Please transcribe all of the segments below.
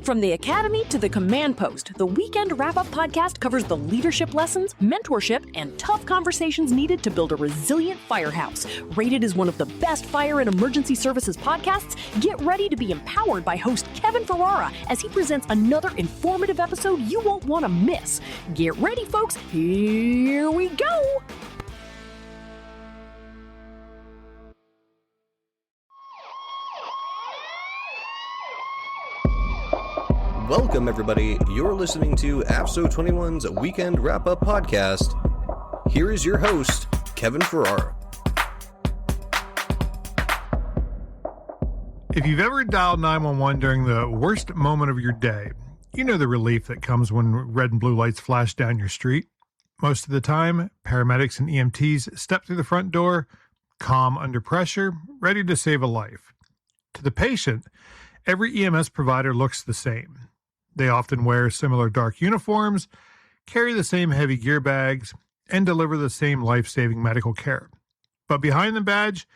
From the academy to the command post, the Weekend Wrap-Up podcast covers the leadership lessons, mentorship, and tough conversations needed to build a resilient firehouse. Rated as one of the best fire and emergency services podcasts, get ready to be empowered by host Kevin Ferrara as he presents another informative episode you won't want to miss. Get ready, folks. Here we go. Welcome, everybody. You're listening to AFSO 21's Weekend Wrap-Up podcast. Here is your host, Kevin Ferrara. If you've ever dialed 911 during the worst moment of your day, you know the relief that comes when red and blue lights flash down your street. Most of the time, paramedics and EMTs step through the front door, calm under pressure, ready to save a life. To the patient, every EMS provider looks the same. They often wear similar dark uniforms, carry the same heavy gear bags, and deliver the same life-saving medical care. But behind the badge,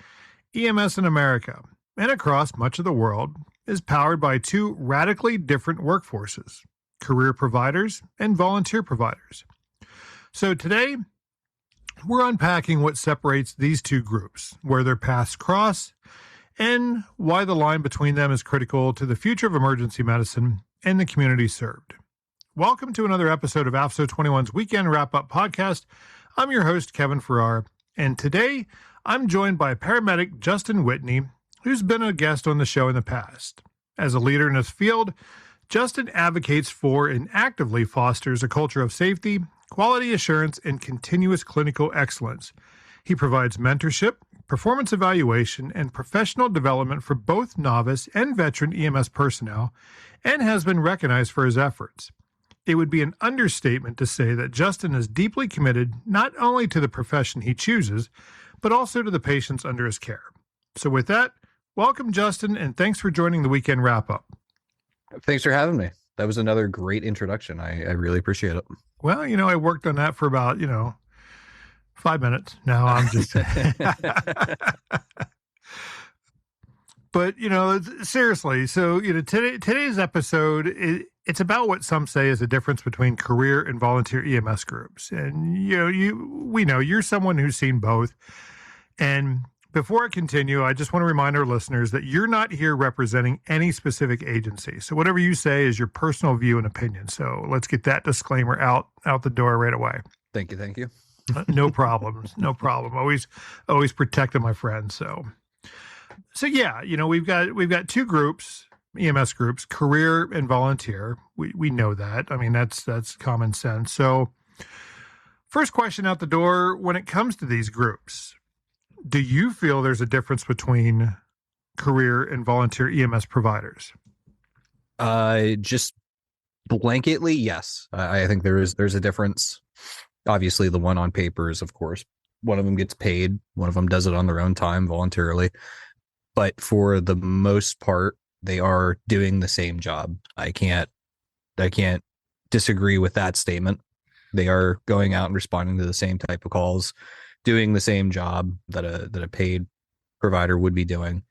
EMS in America, and across much of the world, is powered by two radically different workforces, career providers and volunteer providers. So today, we're unpacking what separates these two groups, where their paths cross, and why the line between them is critical to the future of emergency medicine and the community served. Welcome to another episode of AFSO 21's Weekend Wrap-Up podcast. I'm your host, Kevin Ferrara, and today I'm joined by paramedic Justin Whitney, who's been a guest on the show in the past. As a leader in his field, Justin advocates for and actively fosters a culture of safety, quality assurance, and continuous clinical excellence. He provides mentorship, performance evaluation, and professional development for both novice and veteran EMS personnel, and has been recognized for his efforts. It would be an understatement to say that Justin is deeply committed not only to the profession he chooses, but also to the patients under his care. So with that, welcome, Justin, and thanks for joining the Weekend Wrap-Up. Thanks for having me. That was another great introduction. I really appreciate it. Well, I worked on that for about, 5 minutes. Now I'm just... But, seriously, so, today's episode, it's about what some say is the difference between career and volunteer EMS groups. And, we know you're someone who's seen both. And before I continue, I just want to remind our listeners that you're not here representing any specific agency. So whatever you say is your personal view and opinion. So let's get that disclaimer out the door right away. Thank you. No problems. No problem. Always protecting my friends. So yeah, we've got two groups, EMS groups, career and volunteer. We know that. I mean, that's common sense. So first question out the door, when it comes to these groups, do you feel there's a difference between career and volunteer EMS providers? Just blanketly, yes. I think there's a difference. Obviously, the one on paper is, of course, one of them gets paid. One of them does it on their own time voluntarily. But for the most part, they are doing the same job. I can't disagree with that statement. They are going out and responding to the same type of calls, doing the same job that a paid provider would be doing.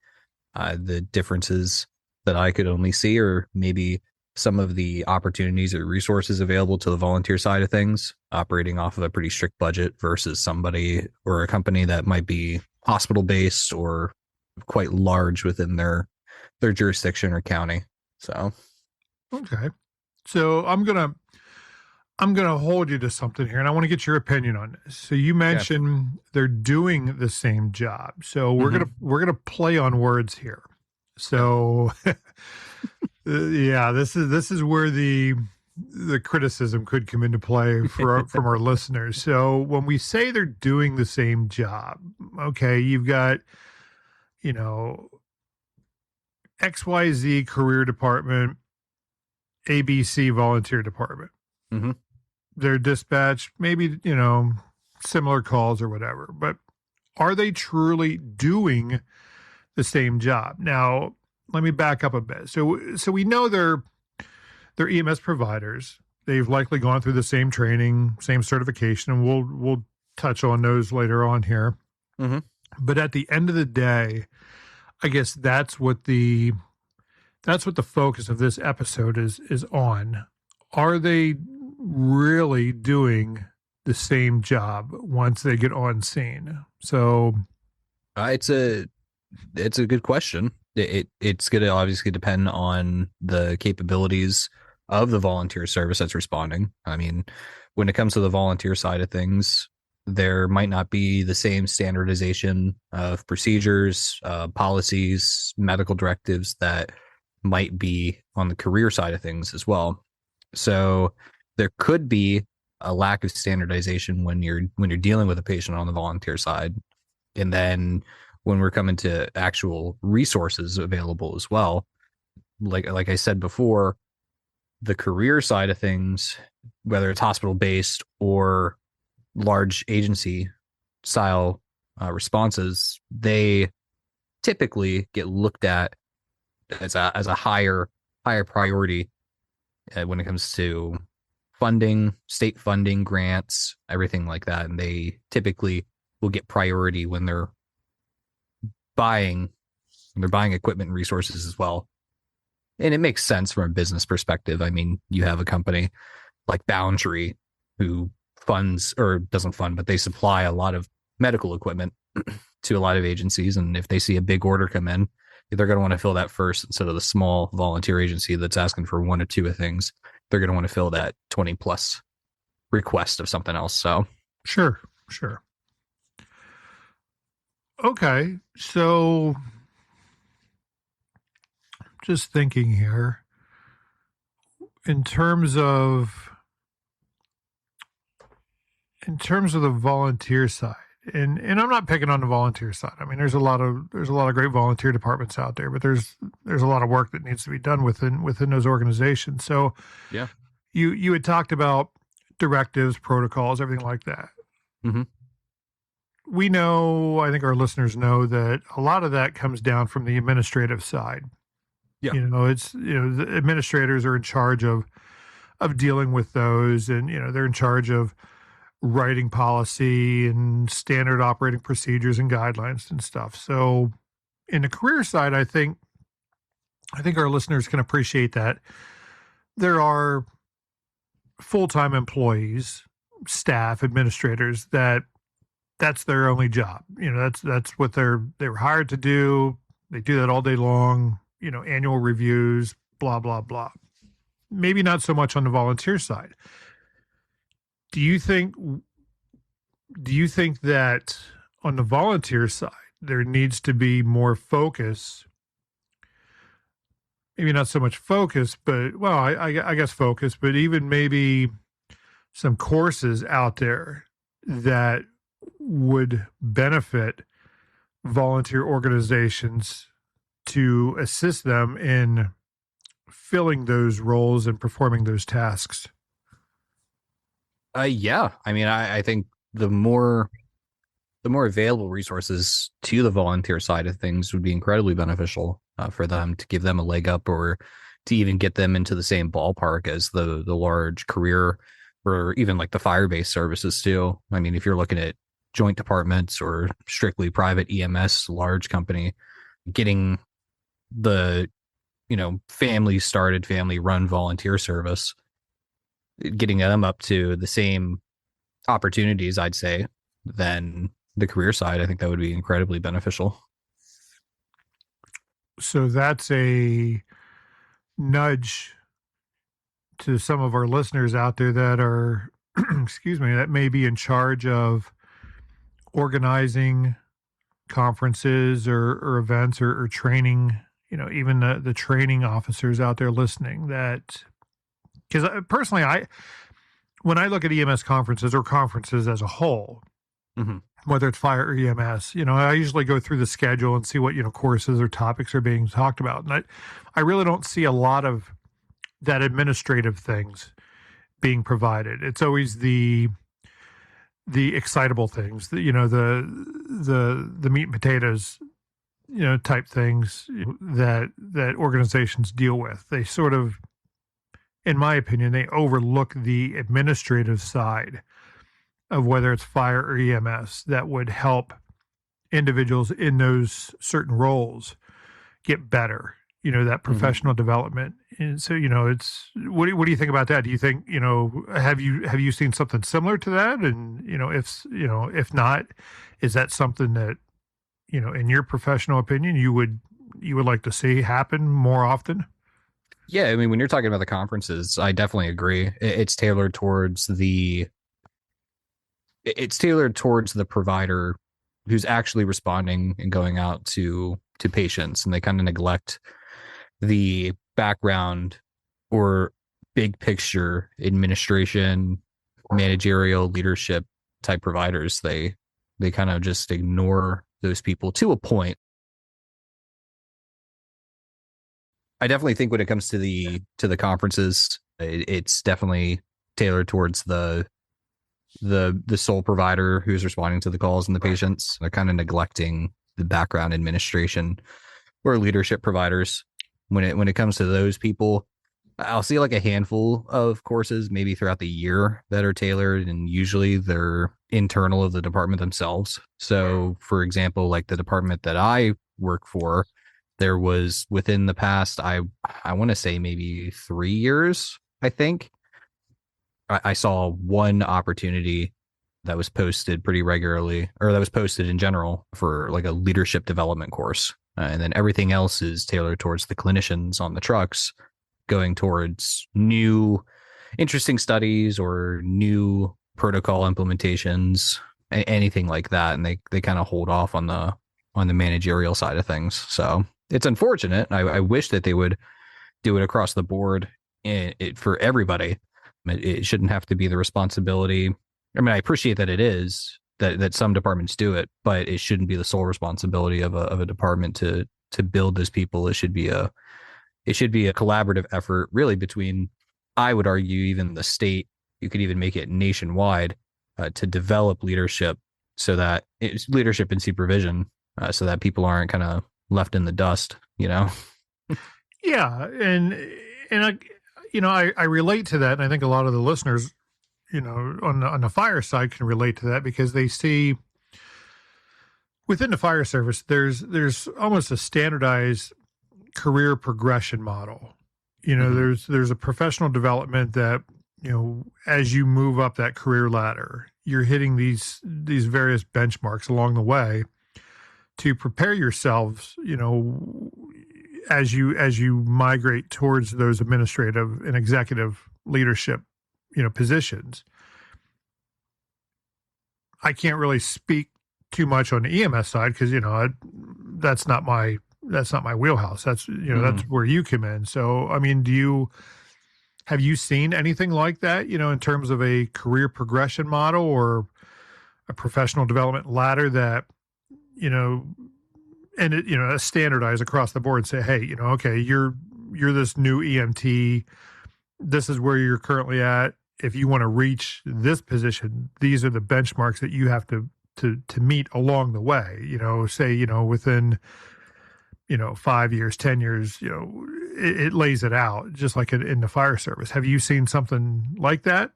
The differences that I could only see are maybe some of the opportunities or resources available to the volunteer side of things, operating off of a pretty strict budget versus somebody or a company that might be hospital-based or quite large within their jurisdiction or county. So okay, so I'm gonna hold you to something here, and I want to get your opinion on this. So you mentioned they're doing the same job, so we're gonna play on words here. So this is where the criticism could come into play from our listeners. So when we say they're doing the same job, okay, you've got XYZ career department, ABC volunteer department. Mm-hmm. They're dispatched, maybe, similar calls or whatever, but are they truly doing the same job? Now, let me back up a bit. So we know they're EMS providers. They've likely gone through the same training, same certification, and we'll touch on those later on here. Mm-hmm. But at the end of the day, I guess that's what the That's what the focus of this episode is on. Are they really doing the same job once they get on scene? So It's a good question. It's going to obviously depend on the capabilities of the volunteer service that's responding. I mean, when it comes to the volunteer side of things, there might not be the same standardization of procedures, policies, medical directives that might be on the career side of things as well. So there could be a lack of standardization when you're dealing with a patient on the volunteer side. And then when we're coming to actual resources available as well, like I said before, the career side of things, whether it's hospital based or large agency style responses, they typically get looked at as a higher priority when it comes to funding, state funding, grants, everything like that, and they typically will get priority when they're buying equipment and resources as well. And it makes sense from a business perspective. I mean, you have a company like Boundary who funds, or doesn't fund, but they supply a lot of medical equipment to a lot of agencies. And if they see a big order come in, they're going to want to fill that first instead of the small volunteer agency that's asking for one or two of things. They're going to want to fill that 20 plus request of something else. So sure. Okay, so just thinking here in terms of the volunteer side, and I'm not picking on the volunteer side. I mean, there's a lot of great volunteer departments out there, but there's a lot of work that needs to be done within those organizations. So yeah, you had talked about directives, protocols, everything like that. Mm-hmm. We know, I think our listeners know, that a lot of that comes down from the administrative side. Yeah. It's, the administrators are in charge of dealing with those, and, they're in charge of writing policy and standard operating procedures and guidelines and stuff. So in the career side, I think our listeners can appreciate that there are full-time employees, staff, administrators that's their only job. That's what they were hired to do. They do that all day long, annual reviews, blah, blah, blah. Maybe not so much on the volunteer side. Do you think that on the volunteer side, there needs to be more focus? Maybe not so much focus, but, well, I guess focus, but even maybe some courses out there that would benefit volunteer organizations to assist them in filling those roles and performing those tasks. Yeah. I mean, I think the more available resources to the volunteer side of things would be incredibly beneficial for them, to give them a leg up, or to even get them into the same ballpark as the large career, or even like the fire-based services too. I mean, if you're looking at joint departments or strictly private EMS, large company, getting the, family run volunteer service, getting them up to the same opportunities, I'd say, than the career side, I think that would be incredibly beneficial. So that's a nudge to some of our listeners out there that are, that may be in charge of organizing conferences or events or training, even the training officers out there listening, that, because personally, when I look at EMS conferences or conferences as a whole, mm-hmm. whether it's fire or EMS, I usually go through the schedule and see what, courses or topics are being talked about. And I really don't see a lot of that administrative things being provided. It's always the excitable things, the meat and potatoes, type things that organizations deal with. They sort of, in my opinion, they overlook the administrative side of whether it's fire or EMS that would help individuals in those certain roles get better. that professional development. And so, it's what do you think about that? Do you think, have you seen something similar to that? And, if not, is that something that, in your professional opinion, you would like to see happen more often? Yeah, I mean, when you're talking about the conferences, I definitely agree. It's tailored towards the provider who's actually responding and going out to patients, and they kind of neglect the background or big picture administration, managerial leadership type providers. They kind of just ignore those people to a point. I definitely think when it comes to the conferences, it's definitely tailored towards the sole provider who's responding to the calls and the patients. They're kind of neglecting the background administration or leadership providers. When it comes to those people, I'll see like a handful of courses maybe throughout the year that are tailored, and usually they're internal of the department themselves. So, for example, like the department that I work for, there was within the past, I want to say maybe 3 years, I think, I saw one opportunity that was posted pretty regularly, or that was posted in general for like a leadership development course. And then everything else is tailored towards the clinicians on the trucks, going towards new interesting studies or new protocol implementations, anything like that. And they kind of hold off on the managerial side of things. So it's unfortunate. I wish that they would do it across the board for everybody. It shouldn't have to be the responsibility. I mean, I appreciate that it is that some departments do it, but it shouldn't be the sole responsibility of a department to build those people. It should be a collaborative effort, really, between, I would argue, even the state. You could even make it nationwide to develop leadership, so that it's leadership and supervision, so that people aren't kind of left in the dust. Yeah, and I relate to that, and I think a lot of the listeners, on the fire side can relate to that, because they see within the fire service there's almost a standardized career progression model. There's a professional development that, as you move up that career ladder, you're hitting these various benchmarks along the way to prepare yourselves, as you migrate towards those administrative and executive leadership, positions. I can't really speak too much on the EMS side, because, that's not my wheelhouse. That's, that's where you come in. So, I mean, have you seen anything like that, in terms of a career progression model or a professional development ladder that, and it, standardized across the board and say, hey, okay, you're this new EMT. This is where you're currently at. If you want to reach this position, these are the benchmarks that you have to meet along the way, say, within, 5 years, 10 years, it lays it out just like in the fire service. Have you seen something like that?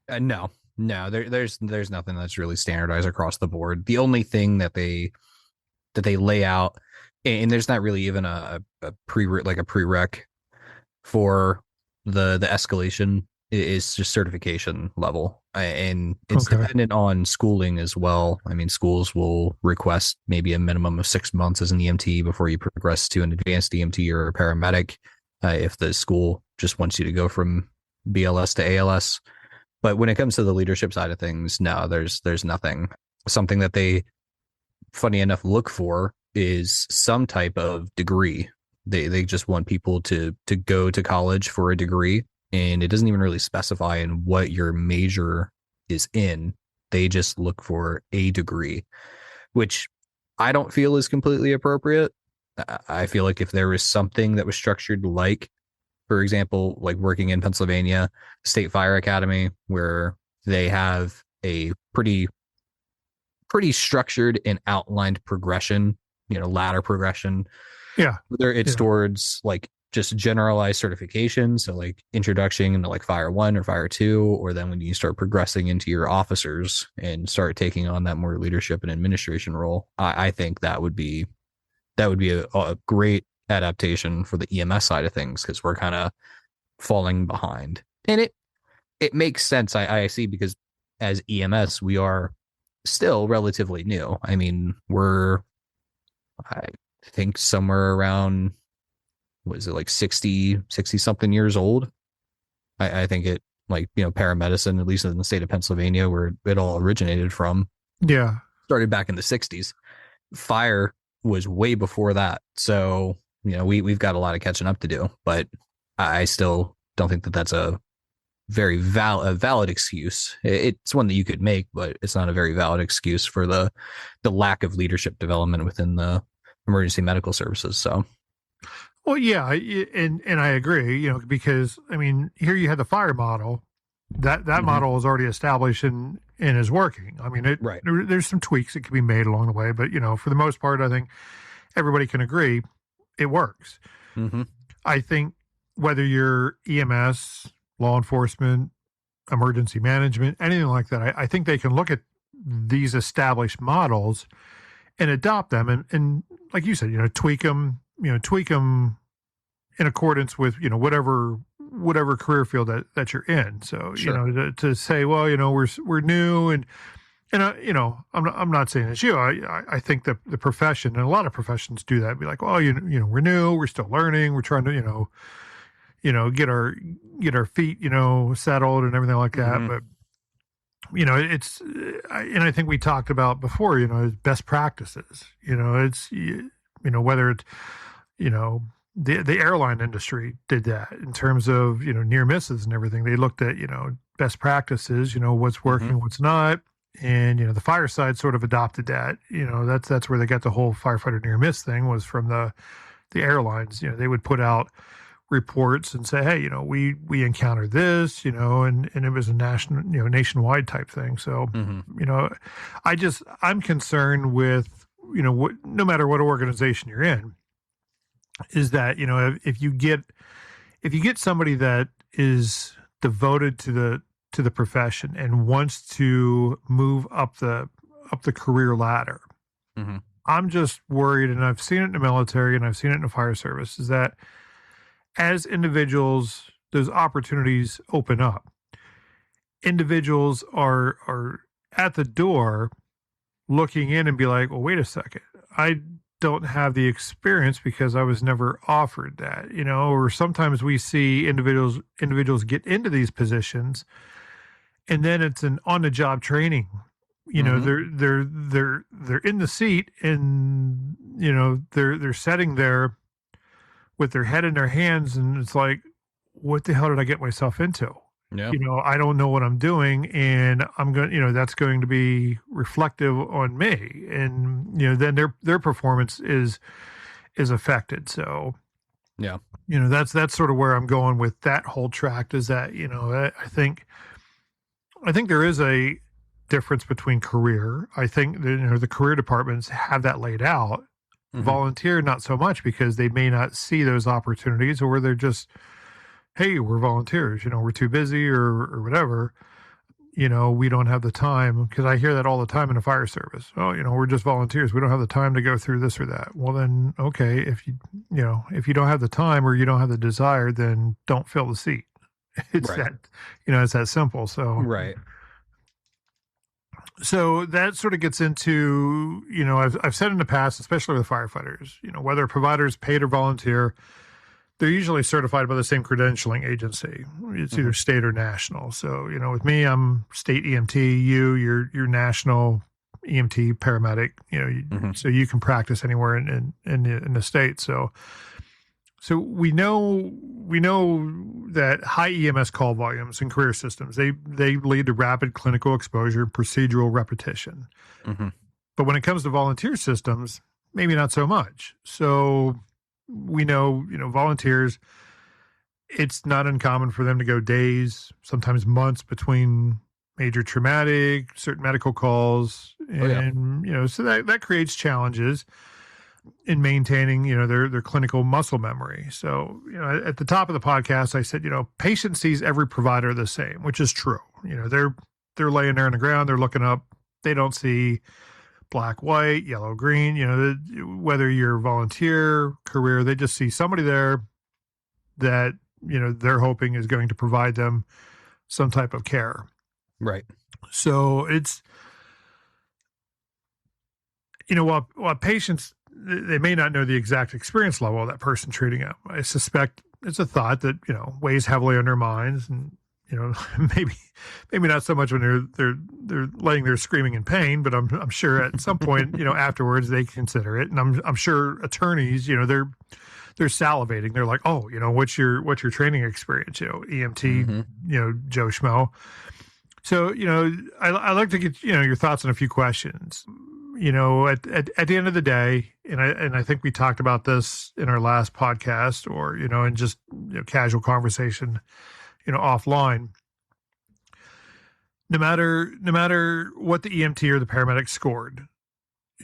No, there's nothing that's really standardized across the board. The only thing that they lay out, and there's not really even a prereq for the escalation, is just certification level, and it's dependent on schooling as well. I mean, schools will request maybe a minimum of 6 months as an EMT before you progress to an advanced EMT or a paramedic, if the school just wants you to go from BLS to ALS. But when it comes to the leadership side of things, no, there's nothing. Something that they, funny enough, look for is some type of degree. They just want people to go to college for a degree, and it doesn't even really specify in what your major is in. They just look for a degree, which I don't feel is completely appropriate. I feel like if there was something that was structured like, for example, like working in Pennsylvania State Fire Academy, where they have a pretty structured and outlined progression, ladder progression. Yeah. Whether it's towards like just generalized certification, so like introduction into like Fire 1 or Fire 2, or then when you start progressing into your officers and start taking on that more leadership and administration role, I think that would be a great adaptation for the EMS side of things, because we're kind of falling behind. And it makes sense. I see, because as EMS, we are still relatively new. I mean, I think somewhere around, what is it, like 60 something years old. I think it, like, paramedicine, at least in the state of Pennsylvania, where it all originated from, started back in the 60s. Fire was way before that. So, we've got a lot of catching up to do, but I still don't think that that's a very valid excuse. It's one that you could make, but it's not a very valid excuse for the lack of leadership development within the emergency medical services. So, well, yeah, and I agree, because I mean, here you had the fire model. That model is already established and is working. I mean, there's some tweaks that can be made along the way, but for the most part, I think everybody can agree it works. Mm-hmm. I think whether you're EMS, law enforcement, emergency management, anything like that, I think they can look at these established models and adopt them, and like you said, tweak them in accordance with whatever career field that you're in. So to say, well, we're new, and I'm not saying it's you. I think that the profession, and a lot of professions do that. Be like, well, we're new, we're still learning, we're trying to get our feet settled and everything like that. But it's and I think we talked about before, best practices. It's whether it's the airline industry did that in terms of near misses and everything. They looked at best practices, what's working, what's not, and the fire side sort of adopted that. That's where they got the whole firefighter near miss thing, was from the airlines. They would put out reports and say, hey, we encountered this, and it was a nationwide type thing. So I'm concerned with no matter what organization you're in, is that if you get somebody that is devoted to the profession and wants to move up the career ladder. I'm just worried, and I've seen it in the military and I've seen it in the fire service, is that as individuals, those opportunities open up. Individuals are at the door looking in and be like, well, wait a second, I don't have the experience because I was never offered that, or sometimes we see individuals get into these positions and then it's an on-the-job training. They're in the seat, and they're sitting there with their head in their hands, and it's like, what the hell did I get myself into? Yeah. I don't know what I'm doing, and I'm going, that's going to be reflective on me, and then their performance is affected. So, yeah, that's sort of where I'm going with that whole tract, is that I think there is a difference between career. I think the career departments have that laid out. Volunteer, not so much, because they may not see those opportunities, or they're just, hey, we're volunteers, we're too busy or whatever, we don't have the time. Because I hear that all the time in the fire service. Oh, we're just volunteers, we don't have the time to go through this or that. Well, then, okay, if you don't have the time or you don't have the desire, then don't fill the seat. It's that, it's that simple. So, right. So that sort of gets into, I've said in the past, especially with firefighters, whether providers paid or volunteer, they're usually certified by the same credentialing agency. It's either state or national. So, with me, I'm state EMT, you're national EMT paramedic, so you can practice anywhere in the state. So we know that high EMS call volumes in career systems, they lead to rapid clinical exposure, procedural repetition. But when it comes to volunteer systems, maybe not so much. So we know, volunteers, it's not uncommon for them to go days, sometimes months between major traumatic, certain medical calls. And, so that creates challenges in maintaining, their clinical muscle memory. So, at the top of the podcast, I said, patient sees every provider the same, which is true. They're laying there on the ground, they're looking up, they don't see black, white, yellow, green, whether you're volunteer, career, they just see somebody there that, they're hoping is going to provide them some type of care. Right. So it's, while patients, they may not know the exact experience level of that person treating them. I suspect it's a thought that, weighs heavily on their minds, and, maybe not so much when they're laying there screaming in pain, but I'm sure at some point, afterwards they consider it. And I'm sure attorneys, they're salivating. They're like, oh, what's your training experience? EMT, Joe Schmo. So, I like to get, your thoughts on a few questions. At the end of the day, and I think we talked about this in our last podcast, or, in just casual conversation, offline. No matter what the EMT or the paramedic scored,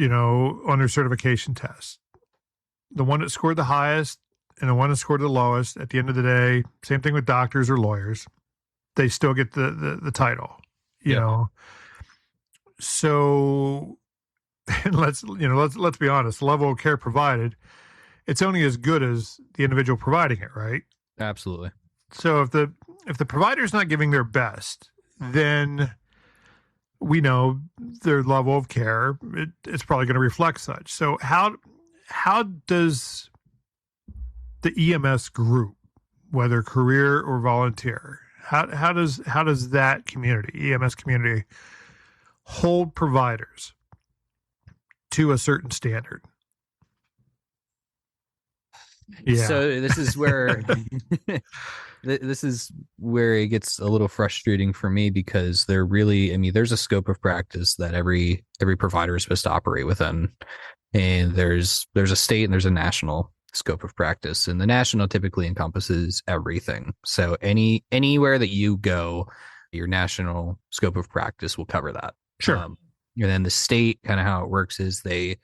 on their certification test, the one that scored the highest and the one that scored the lowest, at the end of the day, same thing with doctors or lawyers, they still get the title, you know. So let's be honest, the level of care provided, it's only as good as the individual providing it, right? Absolutely. So if the provider's not giving their best, then we know their level of care, it's probably going to reflect such. So how does the EMS group, whether career or volunteer, how does that community, EMS community, hold providers to a certain standard? Yeah. So this is where it gets a little frustrating for me, because there's a scope of practice that every provider is supposed to operate within, and there's a state and there's a national scope of practice, and the national typically encompasses everything. So anywhere that you go, your national scope of practice will cover that. Sure. And then the state, kind of how it works is they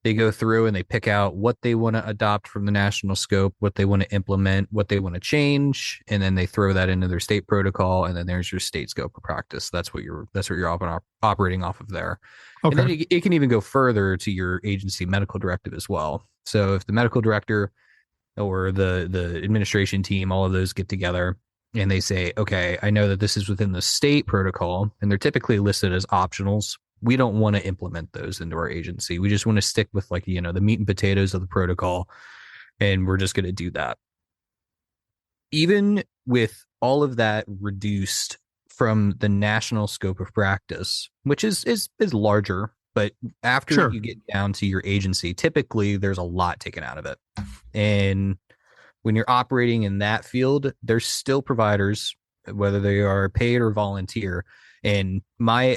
go through and they pick out what they want to adopt from the national scope, what they want to implement, what they want to change, and then they throw that into their state protocol, and then there's your state scope of practice. That's what you're operating off of there. Okay. And then it can even go further to your agency medical directive as well. So if the medical director or the administration team, all of those get together and they say, okay, I know that this is within the state protocol, and they're typically listed as optionals. We don't want to implement those into our agency. We just want to stick with the meat and potatoes of the protocol, and we're just going to do that. Even with all of that reduced from the national scope of practice, which is larger, but after you get down to your agency, typically there's a lot taken out of it. And when you're operating in that field, there's still providers, whether they are paid or volunteer. And my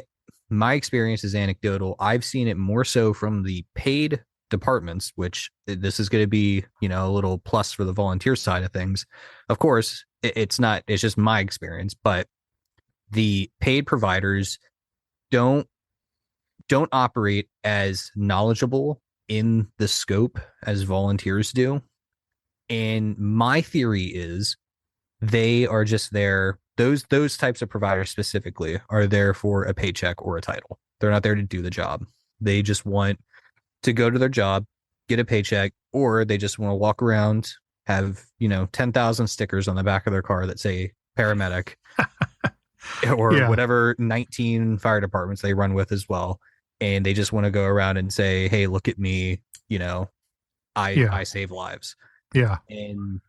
experience is anecdotal. I've seen it more so from the paid departments, which this is going to be, a little plus for the volunteer side of things. Of course, it's just my experience, but the paid providers don't operate as knowledgeable in the scope as volunteers do. And my theory is they are just there. Those types of providers specifically are there for a paycheck or a title. They're not there to do the job. They just want to go to their job, get a paycheck, or they just want to walk around, have 10,000 stickers on the back of their car that say paramedic or whatever 19 fire departments they run with as well. And they just want to go around and say, hey, look at me, I save lives. Yeah. And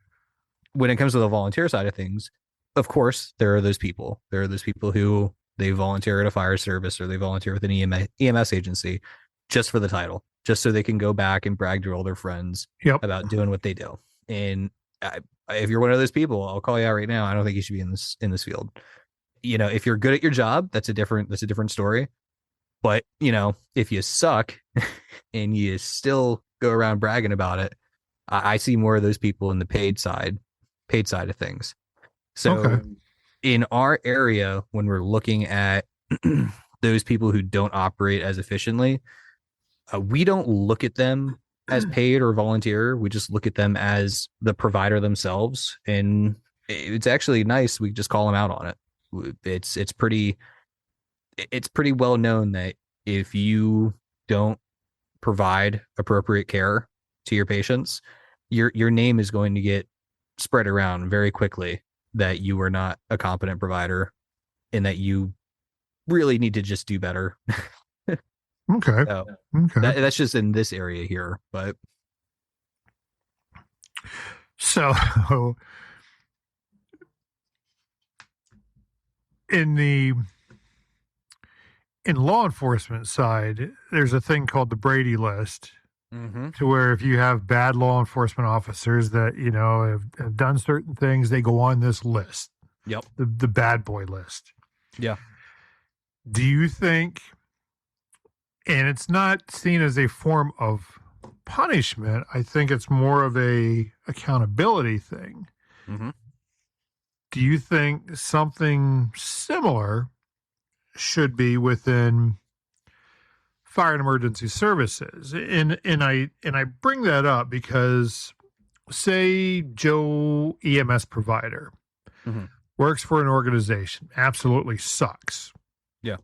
when it comes to the volunteer side of things, of course, there are those people. There are those people who they volunteer at a fire service or they volunteer with an EMS agency just for the title, just so they can go back and brag to all their friends about doing what they do. And if you're one of those people, I'll call you out right now. I don't think you should be in this field. If you're good at your job, that's a different story. But, if you suck and you still go around bragging about it, I see more of those people in the paid side of things. So in our area, when we're looking at those people who don't operate as efficiently, we don't look at them as paid or volunteer. We just look at them as the provider themselves. And it's actually nice. We just call them out on it. It's pretty well known that if you don't provide appropriate care to your patients, your name is going to get spread around very quickly that you are not a competent provider and that you really need to just do better. Okay. So Okay. that's just in this area here, but So in law enforcement side, there's a thing called the Brady list, to where if you have bad law enforcement officers that, have done certain things, they go on this list. Yep. The bad boy list. Yeah. Do you think, and it's not seen as a form of punishment, I think it's more of a accountability thing. Mm-hmm. Do you think something similar should be within fire and emergency services? And I bring that up because, say Joe, EMS provider, Mm-hmm. works for an organization, absolutely sucks. Yeah.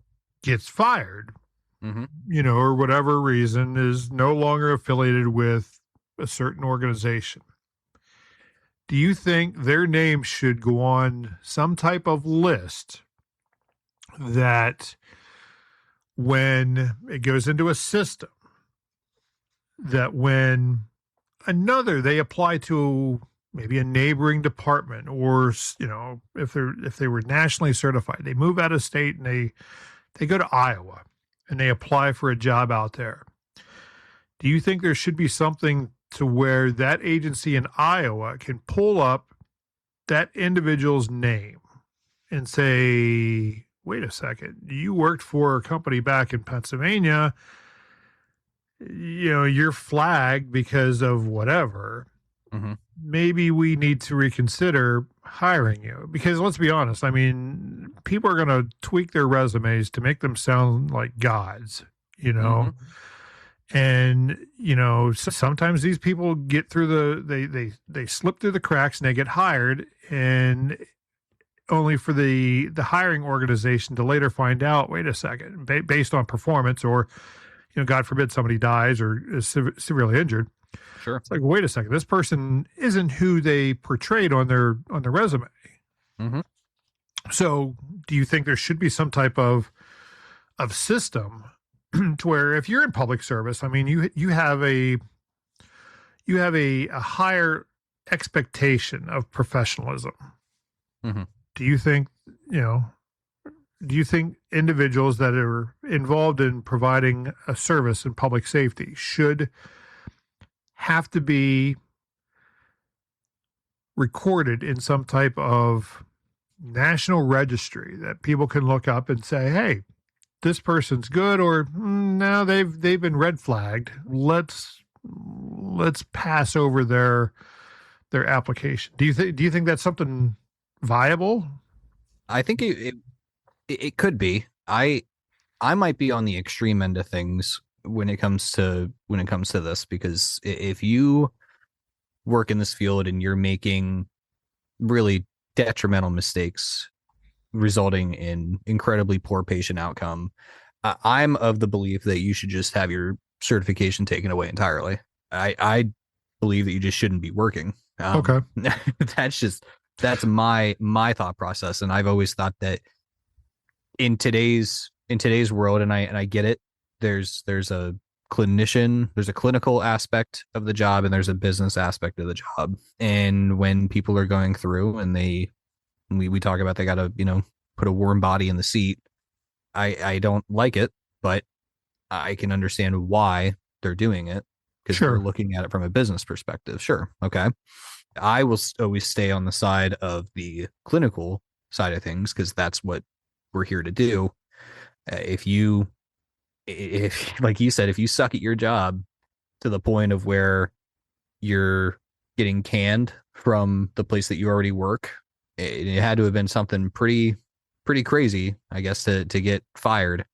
Gets fired, Mm-hmm. or whatever reason, is no longer affiliated with a certain organization. Do you think their name should go on some type of list that when it goes into a system, that when they apply to maybe a neighboring department, or if they were nationally certified, they move out of state and they go to Iowa and they apply for a job out there? Do you think there should be something to where that agency in Iowa can pull up that individual's name and say, wait a second, you worked for a company back in Pennsylvania, you're flagged because of whatever. Mm-hmm. Maybe we need to reconsider hiring you? Because let's be honest, I mean, people are going to tweak their resumes to make them sound like gods, Mm-hmm. and sometimes these people get through they slip through the cracks and they get hired, and only for the hiring organization to later find out, wait a second, based on performance, or God forbid somebody dies or is severely injured. Sure. It's like, wait a second, this person isn't who they portrayed on their resume. Mm-hmm. So do you think there should be some type of system to where if you're in public service, I mean, you have a higher expectation of professionalism. Mm-hmm. Do you think, individuals that are involved in providing a service in public safety should have to be recorded in some type of national registry that people can look up and say, hey, this person's good, or no, they've been red flagged. Let's pass over their application. Do you think that's something viable? I think it could be. I might be on the extreme end of things when it comes to this, because if you work in this field and you're making really detrimental mistakes resulting in incredibly poor patient outcome, I'm of the belief that you should just have your certification taken away entirely. I believe that you just shouldn't be working. Okay. That's my thought process. And I've always thought that in today's world, and I get it, there's a clinician, there's a clinical aspect of the job, and there's a business aspect of the job. And when people are going through and we talk about they got to, put a warm body in the seat, I don't like it, but I can understand why they're doing it, because Sure. they're looking at it from a business perspective. Sure. Okay. I will always stay on the side of the clinical side of things, because that's what we're here to do. If like you said, if you suck at your job to the point of where you're getting canned from the place that you already work, it had to have been something pretty crazy, I guess, to get fired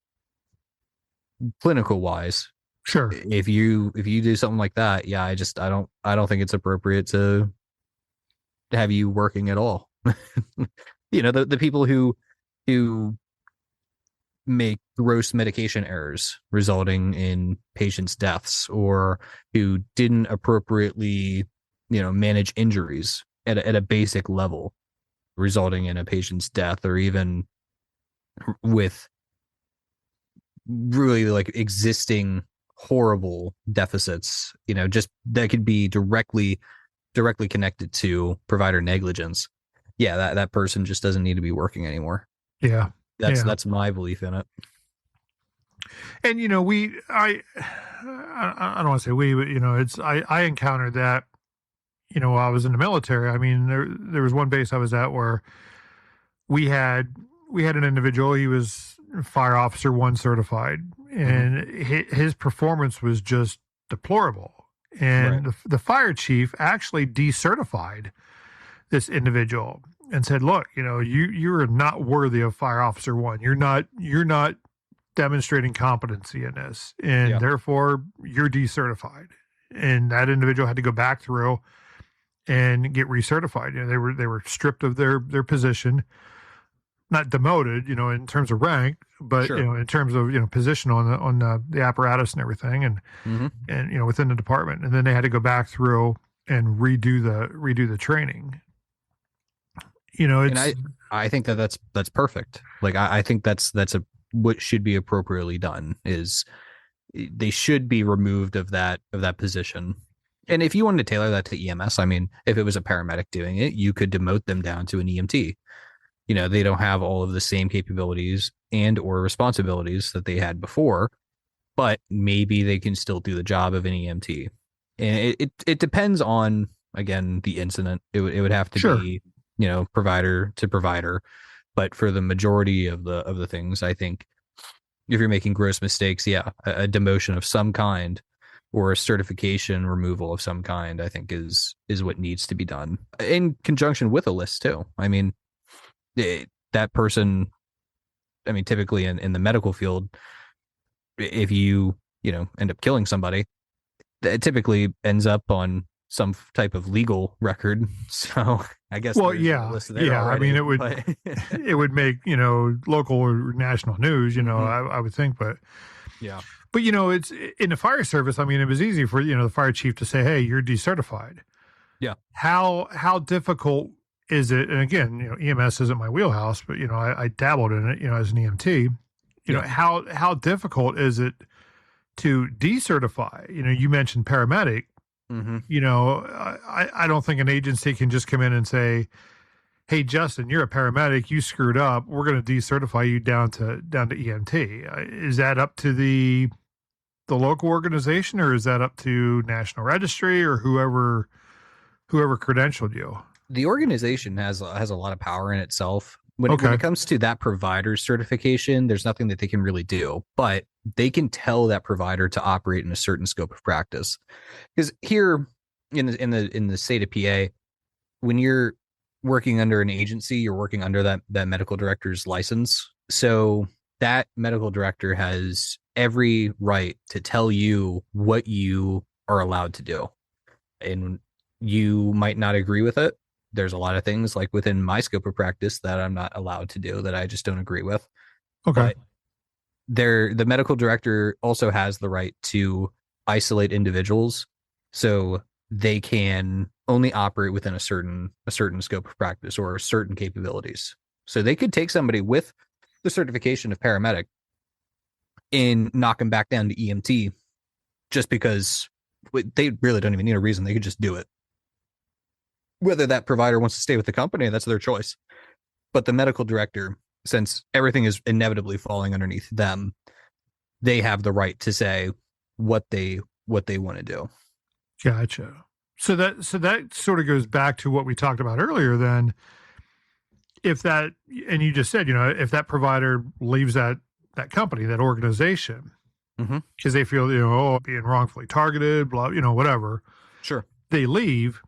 clinical wise. Sure. If you do something like that, yeah, I don't think it's appropriate to have you working at all. The people who make gross medication errors resulting in patients' deaths, or who didn't appropriately, manage injuries at a basic level, resulting in a patient's death, or even with really like existing horrible deficits, just that could be directly connected to provider negligence. Yeah, that person just doesn't need to be working anymore. Yeah. That's my belief in it. And I don't want to say we, but I encountered that, while I was in the military. I mean, there was one base I was at where we had an individual. He was Fire Officer 1 certified, and his performance was just deplorable. And Right. the fire chief actually decertified this individual and said, "Look, you are not worthy of Fire Officer 1. You're not demonstrating competency in this, and therefore you're decertified." And that individual had to go back through and get recertified. They were stripped of their position, not demoted, in terms of rank, but Sure. in terms of position on the apparatus and everything, and and within the department. And then they had to go back through and redo the training. And I think that's perfect. Like I think that's what should be appropriately done, is they should be removed of that position. And if you wanted to tailor that to EMS, I mean, if it was a paramedic doing it, you could demote them down to an EMT. They don't have all of the same capabilities and or responsibilities that they had before, but maybe they can still do the job of an EMT. And it depends on, again, the incident. It would have to be, provider to provider. But for the majority of the things, I think if you're making gross mistakes, a demotion of some kind or a certification removal of some kind, I think is what needs to be done in conjunction with a list too. I mean, that person, I mean, typically in the medical field, if you end up killing somebody, it typically ends up on some type of legal record. So I guess, well, already, I mean, it would it would make local or national news. I would think, but it's in the fire service. I mean, it was easy for the fire chief to say, "Hey, you're decertified." Yeah. How difficult is it? And again, EMS isn't my wheelhouse, but I dabbled in it, as an EMT. How difficult is it to decertify? You mentioned paramedic. I don't think an agency can just come in and say, "Hey, Justin, you're a paramedic. You screwed up. We're going to decertify you down to EMT." Is that up to the local organization, or is that up to National Registry or whoever credentialed you? The organization has a lot of power in itself. When it comes to that provider certification, there's nothing that they can really do, but they can tell that provider to operate in a certain scope of practice. Because here in the state of PA, when you're working under an agency, you're working under that medical director's license. So that medical director has every right to tell you what you are allowed to do. And you might not agree with it. There's a lot of things like within my scope of practice that I'm not allowed to do, that I just don't agree with. Okay. But the medical director also has the right to isolate individuals, so they can only operate within a certain scope of practice or certain capabilities. So they could take somebody with the certification of paramedic and knock them back down to EMT just because they really don't even need a reason. They could just do it. Whether that provider wants to stay with the company, that's their choice. But the medical director, since everything is inevitably falling underneath them, they have the right to say what they want to do. Gotcha. So that sort of goes back to what we talked about earlier. Then, if that, and you just said, if that provider leaves that company, that organization, because they feel being wrongfully targeted, blah, whatever. Sure. They leave.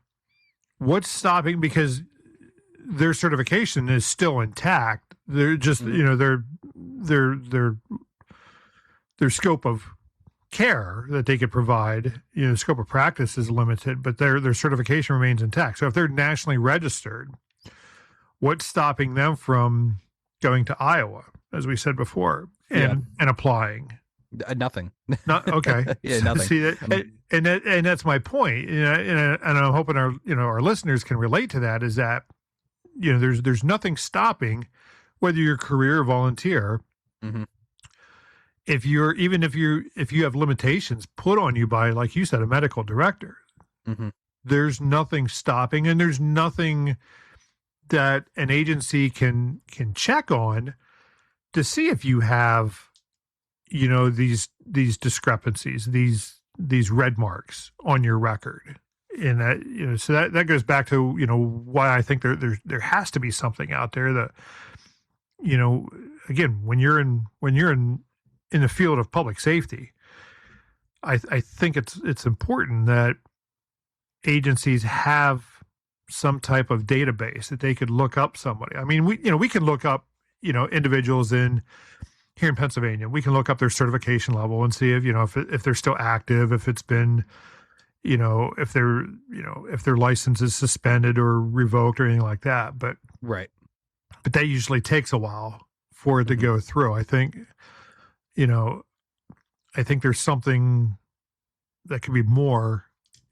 What's stopping? Because their certification is still intact. They're just their scope of care that they could provide, scope of practice is limited, but their certification remains intact. So if they're nationally registered, what's stopping them from going to Iowa, as we said before, and applying? Nothing. Not okay. Yeah, nothing. See that, and that's my point. And I'm hoping our listeners can relate to that. Is that there's nothing stopping whether you're career or volunteer. Mm-hmm. If you have limitations put on you by, like you said, a medical director, mm-hmm. there's nothing stopping, and there's nothing that an agency can check on to see if you have these discrepancies, these red marks on your record. And that so that goes back to why I think there has to be something out there that again, when you're in the field of public safety, I think it's important that agencies have some type of database that they could look up somebody. I mean, we can look up individuals here in Pennsylvania. We can look up their certification level and see if they're still active, if it's been if their license is suspended or revoked or anything like that. But right. But that usually takes a while for it to mm-hmm. go through. I think there's something that could be more,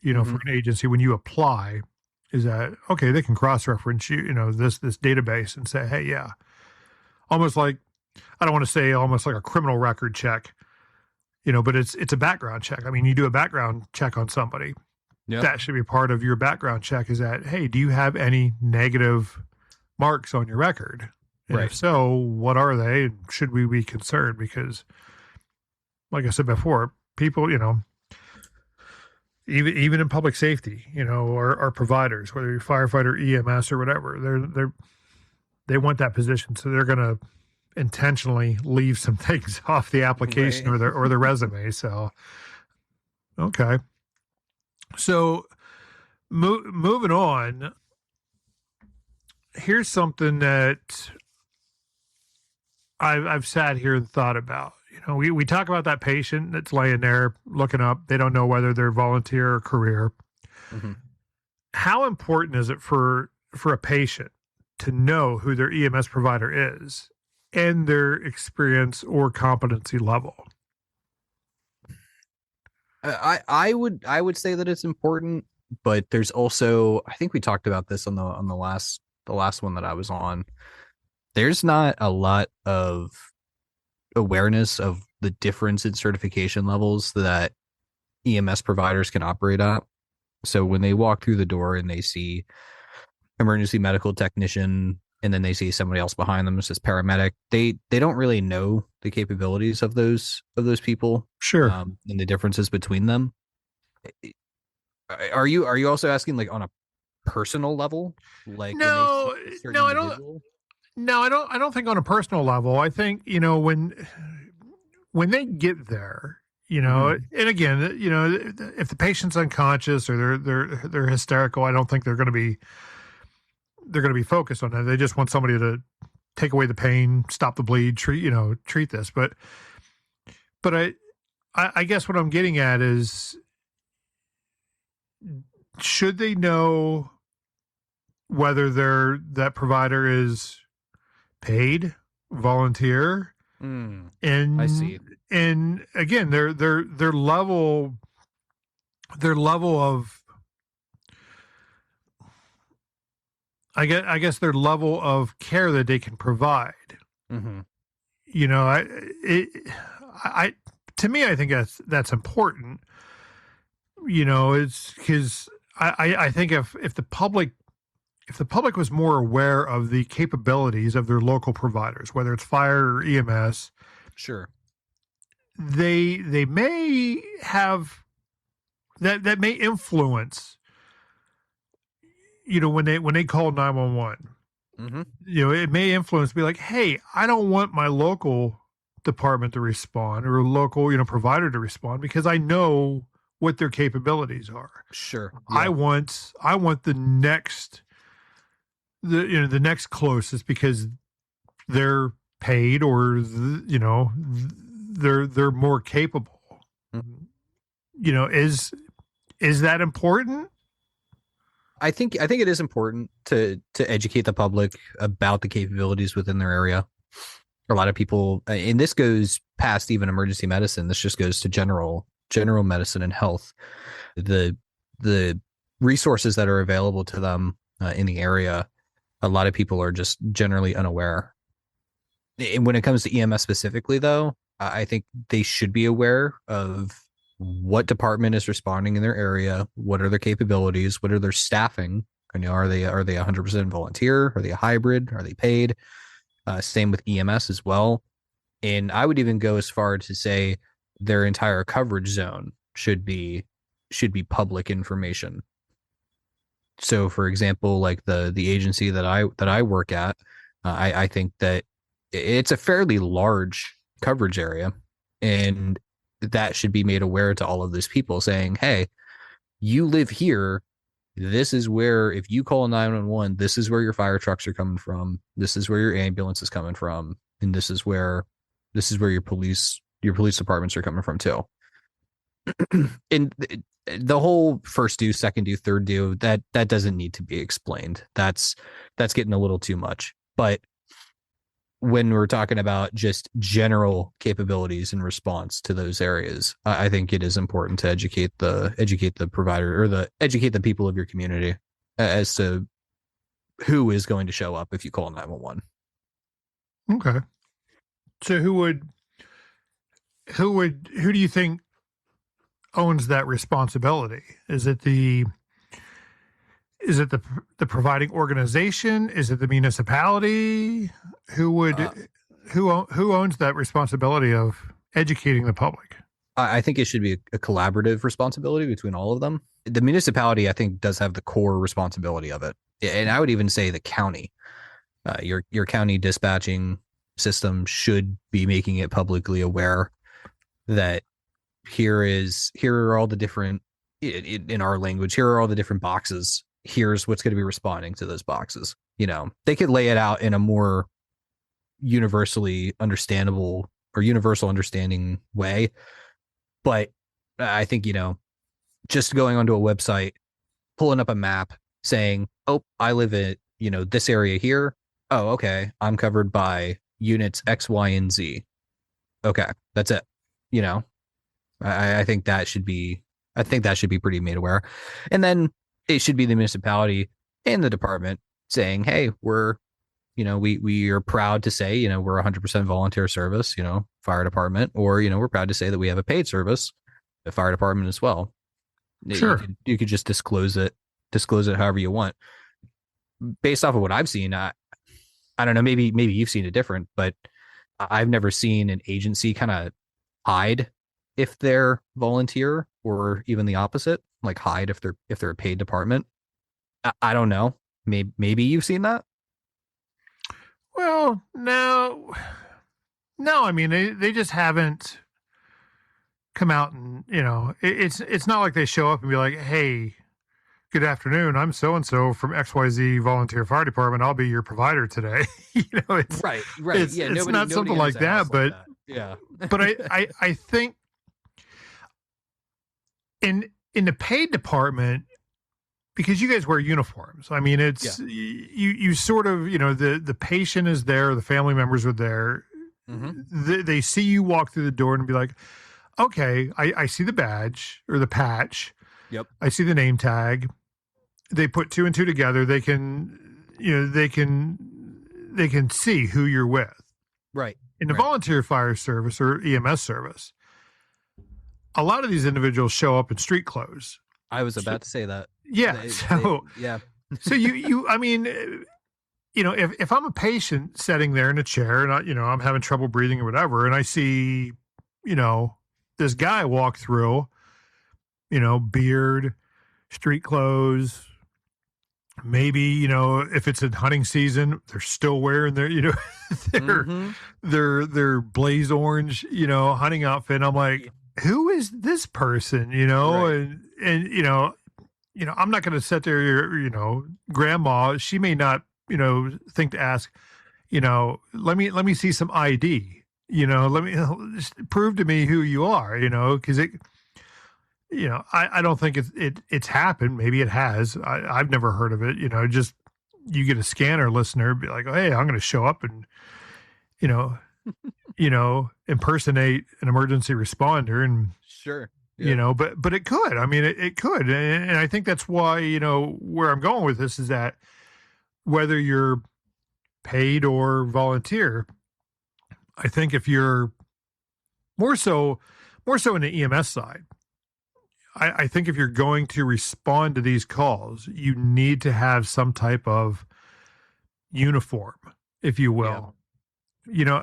mm-hmm. for an agency when you apply, is that, okay, they can cross-reference this database and say, hey, yeah, almost like, I don't want to say almost like a criminal record check, but it's a background check. I mean, you do a background check on somebody. Yep. That should be part of your background check, is that, hey, do you have any negative marks on your record? And right. If so, what are they? And should we be concerned? Because, like I said before, people, even in public safety, our providers, whether you're firefighter, EMS, or whatever, they want that position, so they're going to intentionally leave some things off the application right. or the resume. So, okay. So, moving on. Here's something that I've sat here and thought about. We talk about that patient that's laying there looking up. They don't know whether they're volunteer or career. Mm-hmm. How important is it for a patient to know who their EMS provider is and their experience or competency level? I would say that it's important, but there's also, I think we talked about this on the last one that I was on. There's not a lot of awareness of the difference in certification levels that EMS providers can operate at. So when they walk through the door and they see emergency medical technician, and then they see somebody else behind them that says paramedic, they don't really know the capabilities of those people. Sure. And the differences between them. Are you also asking like on a personal level? Like no, I don't. No, I don't think on a personal level. I think, when they get there, mm-hmm. and again, if the patient's unconscious or they're hysterical, I don't think they're going to be focused on that. They just want somebody to take away the pain, stop the bleed, treat this. But I guess what I'm getting at is, should they know whether that provider is paid, volunteer, and I see. And again, their level of, I guess their level of care that they can provide. Mm-hmm. To me, I think that's important. It's because I think if the public was more aware of the capabilities of their local providers, whether it's fire or EMS, sure, they may have that may influence, when they call 911, mm-hmm. It may influence, be like, hey, I don't want my local department to respond or a local, provider to respond, because I know what their capabilities are. Sure. Yeah. I want the next closest, because they're paid or they're more capable. Mm-hmm. Is that important? I think it is important to educate the public about the capabilities within their area. A lot of people, and this goes past even emergency medicine. This just goes to general medicine and health. The resources that are available to them in the area, a lot of people are just generally unaware. And when it comes to EMS specifically, though, I think they should be aware of what department is responding in their area, what are their capabilities, what are their staffing. Are they 100% volunteer? Are they a hybrid? Are they paid? Same with EMS as well. And I would even go as far to say their entire coverage zone should be public information. So, for example, like the agency that I work at, I think that it's a fairly large coverage area, and that should be made aware to all of those people, saying, "Hey, you live here. This is where, if you call 911, this is where your fire trucks are coming from. This is where your ambulance is coming from, and this is where your police departments are coming from too." And the whole first due, second due, third due, that doesn't need to be explained. That's getting a little too much. But when we're talking about just general capabilities in response to those areas, I think it is important to educate the provider, or educate the people of your community as to who is going to show up if you call 911. Okay. So who do you think owns that responsibility? Is it the providing organization? Is it the municipality? Who owns that responsibility of educating the public? I think it should be a collaborative responsibility between all of them. The municipality, I think, does have the core responsibility of it, and I would even say the county, your county dispatching system should be making it publicly aware that here are all the different, in our language, here are all the different boxes. Here's what's going to be responding to those boxes. They could lay it out in a more universally understandable or universal understanding way. But I think, just going onto a website, pulling up a map saying, "Oh, I live in, this area here. Oh, okay. I'm covered by units X, Y, and Z. Okay. That's it." I think that should be pretty made aware. And then it should be the municipality and the department saying, "Hey, we are proud to say, we're 100% volunteer service, fire department, or, we're proud to say that we have a paid service, the fire department as well." Sure. You could just disclose it however you want. Based off of what I've seen, I don't know, maybe you've seen it different, but I've never seen an agency kind of hide if they're volunteer, or even the opposite, like hide if they're a paid department. I don't know. Maybe you've seen that. Well, no. I mean, they just haven't come out and, it's not like they show up and be like, "Hey, good afternoon. I'm so-and-so from XYZ Volunteer Fire Department. I'll be your provider today." It's right. It's, Yeah, it's not something like that, but yeah. but I think in the paid department, because you guys wear uniforms, I mean, it's you sort of, the patient is there, the family members are there. Mm-hmm. They see you walk through the door and be like, "Okay, I see the badge or the patch. Yep. I see the name tag." They put two and two together. They can, they can see who you're with. Right. In the volunteer fire service or EMS service, a lot of these individuals show up in street clothes. I was about to say that. Yeah. So I mean, if I'm a patient sitting there in a chair and I'm having trouble breathing or whatever, and I see, this guy walk through, beard, street clothes, maybe, if it's in hunting season, they're still wearing their, their blaze orange, hunting outfit. I'm like, who is this person? Right. And I'm not going to sit there, grandma, she may not, think to ask, let me see some ID, let me just prove to me who you are, because I don't think it's happened. Maybe it has. I've never heard of it. Just you get a scanner listener, be like, "Oh, hey, I'm going to show up and, impersonate an emergency responder and, Sure. Yeah. but it could. I mean, it could. And I think that's why, where I'm going with this is that whether you're paid or volunteer, I think if you're more so in the EMS side, I think if you're going to respond to these calls, you need to have some type of uniform, if you will.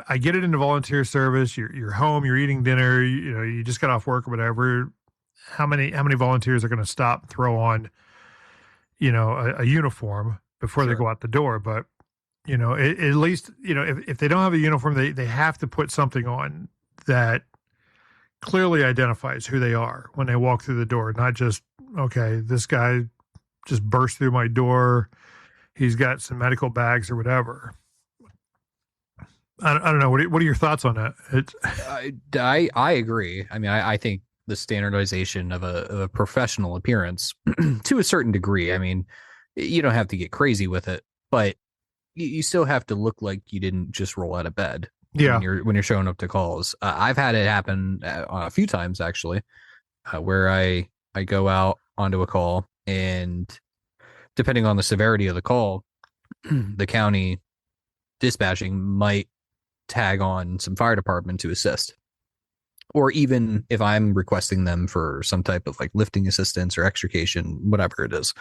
I get it in the volunteer service. You're home, you're eating dinner, you just got off work or whatever. How many volunteers are going to stop and throw on, a uniform before they go out the door? But, at least, if they don't have a uniform, they have to put something on that clearly identifies who they are when they walk through the door, not just, okay, this guy just burst through my door. He's got some medical bags or whatever. I don't know. What are your thoughts on that? I agree. I mean, I think the standardization of a professional appearance to a certain degree, I mean, you don't have to get crazy with it, but you still have to look like you didn't just roll out of bed. Yeah. When you're showing up to calls. I've had it happen a few times actually, where I go out onto a call, and depending on the severity of the call, the county dispatching might tag on some fire department to assist. Or even if I'm requesting them for some type of like lifting assistance or extrication, whatever it is.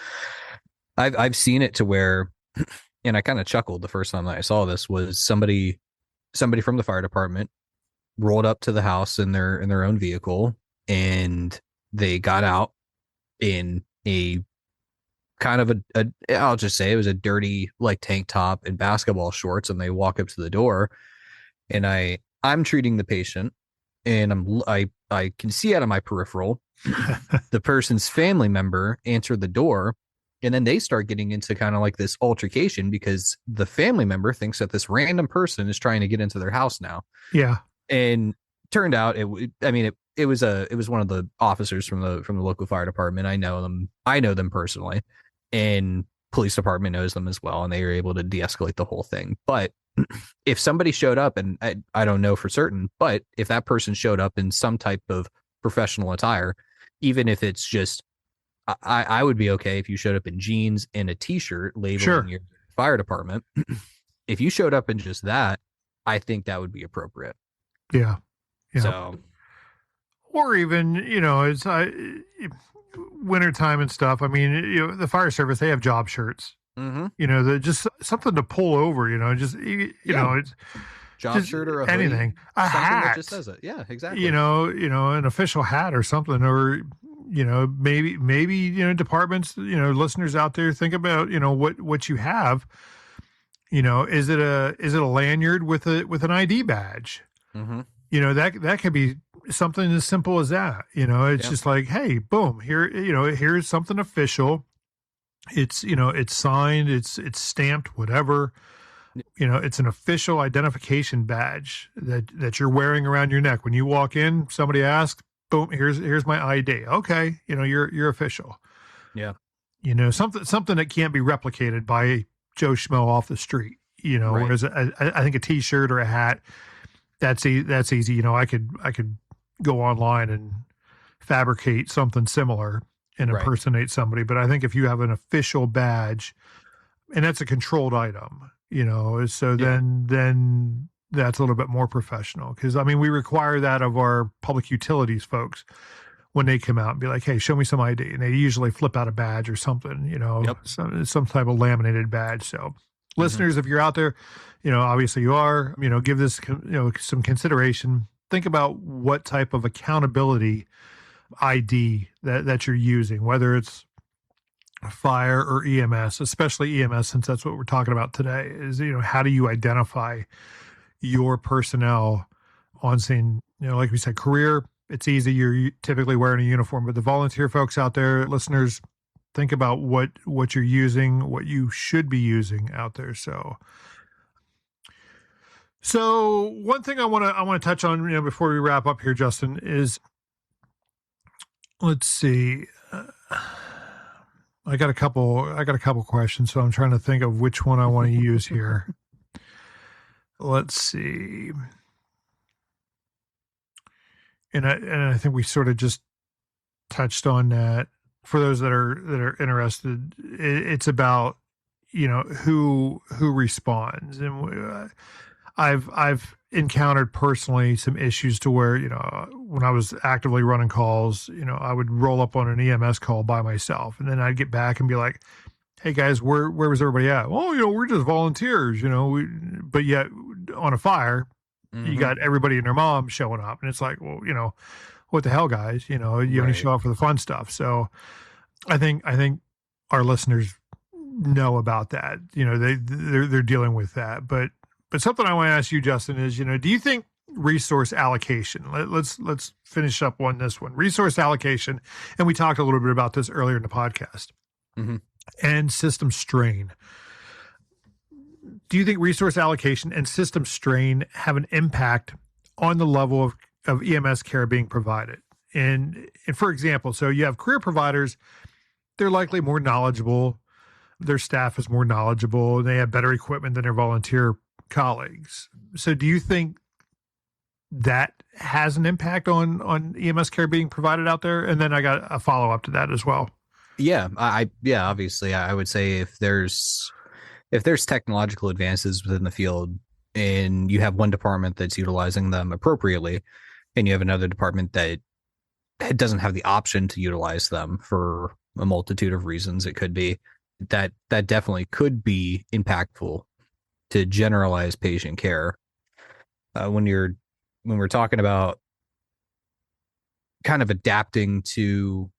I've seen it to where, and I kind of chuckled the first time that I saw this, was somebody from the fire department rolled up to the house in their own vehicle, and they got out in a kind of I'll just say it was a dirty like tank top and basketball shorts, and they walk up to the door, and I'm treating the patient, and I can see out of my peripheral the person's family member answered the door. And then they start getting into kind of like this altercation because the family member thinks that this random person is trying to get into their house now. Yeah. And turned out it was one of the officers from the local fire department. I know them personally, and police department knows them as well. And they were able to de-escalate the whole thing. But if somebody showed up, and I don't know for certain, but if that person showed up in some type of professional attire, even if it's just, I would be okay if you showed up in jeans and a t-shirt labeling your fire department. If you showed up in just that, I think that would be appropriate. Yeah. So, or even, it's wintertime and stuff. I mean, the fire service, they have job shirts, they're just something to pull over, it's job shirt or a anything, hoodie, a hat that just says it. Yeah, exactly. An official hat or something, or, maybe, departments, listeners out there, think about, what you have, is it a lanyard with an ID badge? Mm-hmm. That could be something as simple as that. It's just like, hey, boom, here, here's something official. It's, it's signed, it's stamped, whatever. It's an official identification badge that you're wearing around your neck. When you walk in, somebody asks, boom, here's my ID. Okay. You're official. Yeah. Something that can't be replicated by Joe Schmo off the street, Right. Whereas I think a t-shirt or a hat, that's easy. I could go online and fabricate something similar and impersonate somebody. But I think if you have an official badge, and that's a controlled item, then that's a little bit more professional. Because, I mean, we require that of our public utilities folks when they come out and be like, hey, show me some ID. And they usually flip out a badge or something, some type of laminated badge. So listeners, if you're out there, obviously you are, give this, some consideration. Think about what type of accountability ID that you're using, whether it's fire or EMS, especially EMS, since that's what we're talking about today, is, how do you identify your personnel on scene? Like we said, career, it's easy. You're typically wearing a uniform, but the volunteer folks out there, listeners, think about what you're using, what you should be using out there. So one thing I want to touch on, before we wrap up here, Justin, is, let's see. I got a couple questions, so I'm trying to think of which one I want to use here. Let's see. and I think we sort of just touched on that. For those that are interested, it's about, who responds. And I've encountered personally some issues to where, when I was actively running calls, I would roll up on an EMS call by myself, and then I'd get back and be like, hey guys, where was everybody at? Well, we're just volunteers, but yet on a fire, you got everybody and their mom showing up, and it's like, well, what the hell, guys? You only show up for the fun stuff. So I think our listeners know about that. They're dealing with that. But something I want to ask you, Justin, is, do you think resource allocation, let's finish up on this one, resource allocation, and we talked a little bit about this earlier in the podcast, and system strain. Do you think resource allocation and system strain have an impact on the level of EMS care being provided? And for example, so you have career providers, they're likely more knowledgeable, their staff is more knowledgeable, and they have better equipment than their volunteer colleagues. So do you think that has an impact on EMS care being provided out there? And then I got a follow-up to that as well. Yeah, obviously I would say if there's technological advances within the field and you have one department that's utilizing them appropriately and you have another department that doesn't have the option to utilize them for a multitude of reasons, it could be that definitely could be impactful to generalize patient care. When we're talking about kind of adapting to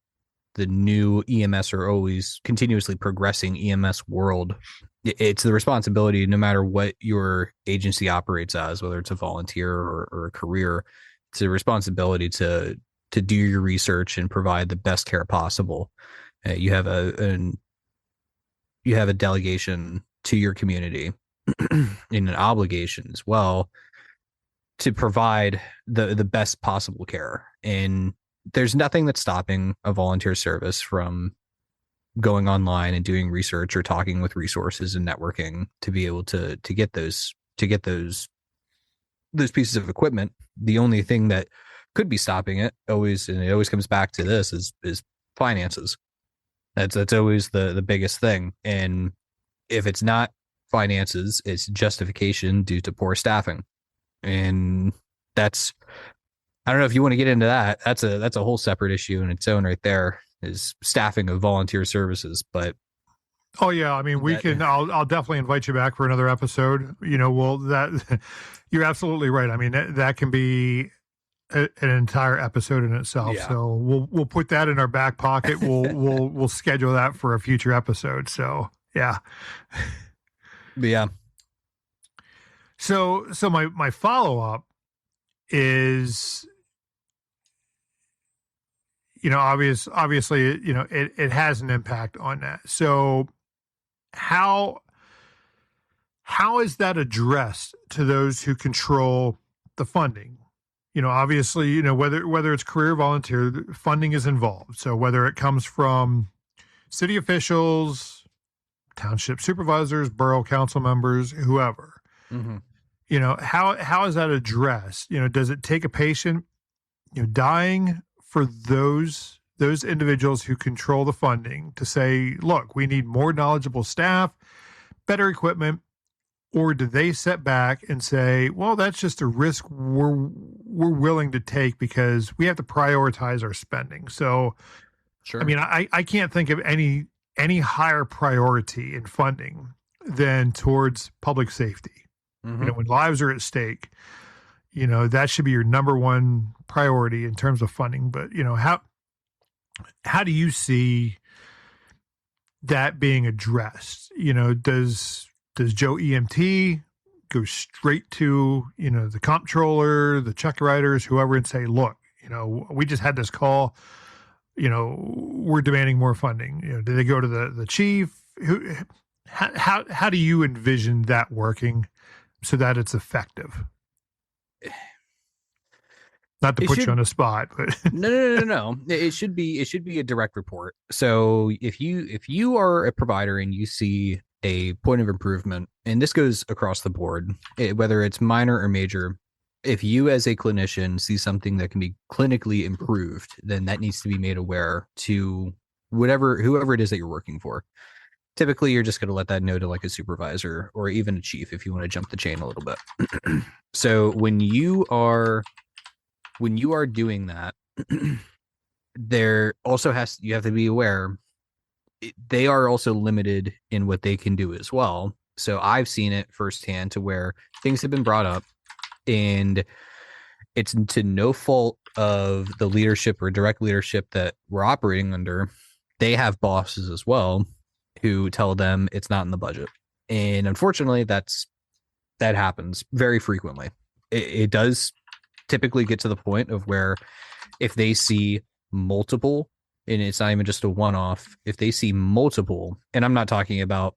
the new EMS or always continuously progressing EMS world, it's the responsibility, no matter what your agency operates as, whether it's a volunteer or a career, it's a responsibility to do your research and provide the best care possible. You have a delegation to your community and an obligation as well to provide the best possible care. And there's nothing that's stopping a volunteer service from going online and doing research or talking with resources and networking to be able to get those pieces of equipment. The only thing that could be stopping it always comes back to this is finances. That's always the biggest thing. And if it's not finances, it's justification due to poor staffing. And that's, I don't know if you want to get into that. That's a whole separate issue in its own right there, is staffing of volunteer services. But oh yeah, I mean, I'll definitely invite you back for another episode. That you're absolutely right. I mean, that can be an entire episode in itself. Yeah. So we'll put that in our back pocket. We'll schedule that for a future episode. So yeah. But yeah. So my follow-up is, obviously, it has an impact on that. So how is that addressed to those who control the funding? Obviously, whether it's career volunteer, funding is involved. So whether it comes from city officials, township supervisors, borough council members, whoever, how is that addressed? Does it take a patient, dying for those individuals who control the funding to say, look, we need more knowledgeable staff, better equipment, or do they set back and say, well, that's just a risk we're willing to take because we have to prioritize our spending? So, sure. I mean, I can't think of any higher priority in funding than towards public safety. When lives are at stake, that should be your number one priority in terms of funding. But, how do you see that being addressed? Does Joe EMT go straight to, the comptroller, the check writers, whoever, and say, look, we just had this call, we're demanding more funding? Do they go to the chief? How do you envision that working so that it's effective? Not to put you on the spot, but no. It should be a direct report. So if you are a provider and you see a point of improvement, and this goes across the board, whether it's minor or major, if you as a clinician see something that can be clinically improved, then that needs to be made aware to whoever it is that you're working for. Typically, you're just going to let that know to like a supervisor or even a chief if you want to jump the chain a little bit. So when you are doing that, you have to be aware they are also limited in what they can do as well. So I've seen it firsthand to where things have been brought up and it's to no fault of the leadership or direct leadership that we're operating under. They have bosses as well who tell them it's not in the budget. And unfortunately, that happens very frequently. It does typically get to the point of where if they see multiple, and it's not even just a one-off, if they see multiple, and I'm not talking about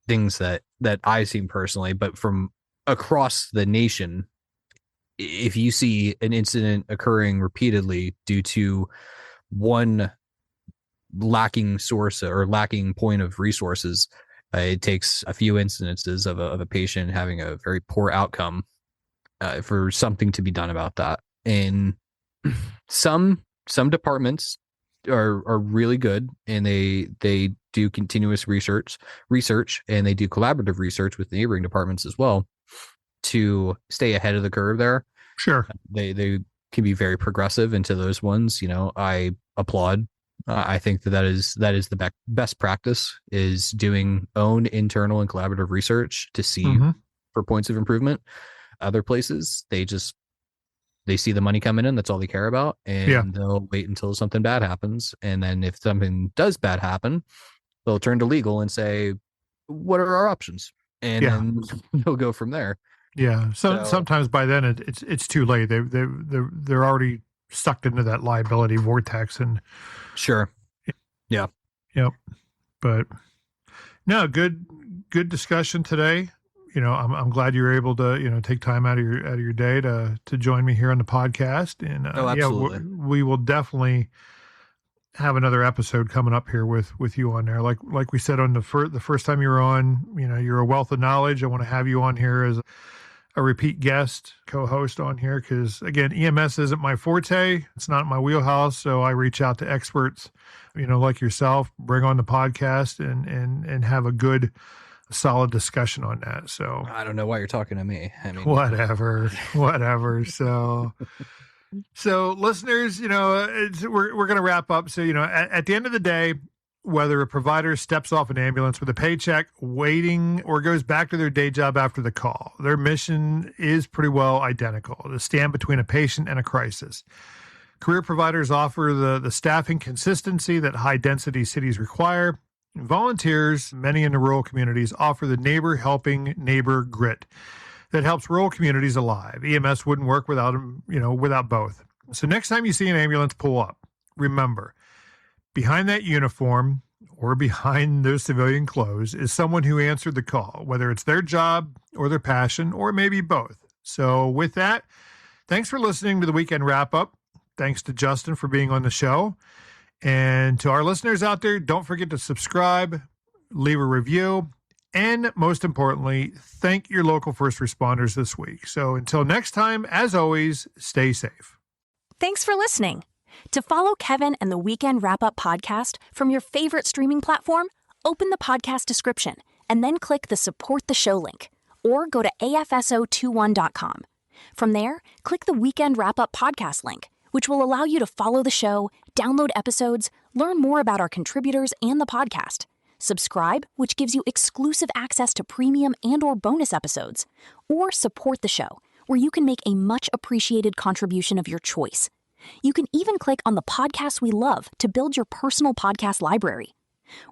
things that I've seen personally, but from across the nation, if you see an incident occurring repeatedly due to one lacking source or lacking point of resources, it takes a few incidences of a patient having a very poor outcome for something to be done about that. And some departments are really good, and they do continuous research, and they do collaborative research with neighboring departments as well to stay ahead of the curve there. Sure. They can be very progressive into those ones. I applaud. I think that is the best practice, is doing own internal and collaborative research to see for points of improvement. Other places, they see the money coming in. That's all they care about. And they'll wait until something bad happens. And then if something does bad happen, they'll turn to legal and say, what are our options? And then they'll go from there. Yeah. So sometimes by then it's too late. They're already sucked into that liability vortex. And sure. Yeah. Yep. But no, good discussion today. I'm glad you were able to, take time out of your day to join me here on the podcast. And absolutely. We will definitely have another episode coming up here with you on there. Like we said on the first time you were on, you're a wealth of knowledge. I want to have you on here as a repeat guest co-host on here, because again, EMS isn't my forte. It's not my wheelhouse. So I reach out to experts, like yourself, bring on the podcast and have a good, solid discussion on that. So I don't know why you're talking to me. I mean, whatever. So listeners, we're going to wrap up. So, at the end of the day, whether a provider steps off an ambulance with a paycheck, waiting, or goes back to their day job after the call, their mission is pretty well identical: to stand between a patient and a crisis. Career providers offer the staffing consistency that high-density cities require. Volunteers, many in the rural communities, offer the neighbor helping neighbor grit that helps rural communities alive. EMS wouldn't work without them, without both. So next time you see an ambulance pull up, remember, behind that uniform or behind those civilian clothes is someone who answered the call, whether it's their job or their passion or maybe both. So with that, thanks for listening to the Weekend Wrap Up. Thanks to Justin for being on the show. And to our listeners out there, don't forget to subscribe, leave a review, and most importantly, thank your local first responders this week. So until next time, as always, stay safe. Thanks for listening. To follow Kevin and the Weekend Wrap-Up podcast from your favorite streaming platform, open the podcast description and then click the Support the Show link, or go to afso21.com. From there, click the Weekend Wrap-Up podcast link, which will allow you to follow the show, download episodes, learn more about our contributors and the podcast. Subscribe, which gives you exclusive access to premium and/or bonus episodes, or support the show, where you can make a much-appreciated contribution of your choice. You can even click on the podcasts we love to build your personal podcast library.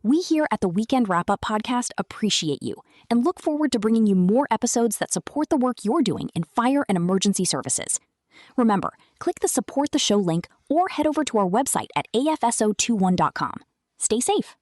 We here at the Weekend Wrap-Up podcast appreciate you and look forward to bringing you more episodes that support the work you're doing in fire and emergency services. Remember, click the Support the Show link or head over to our website at afso21.com. Stay safe.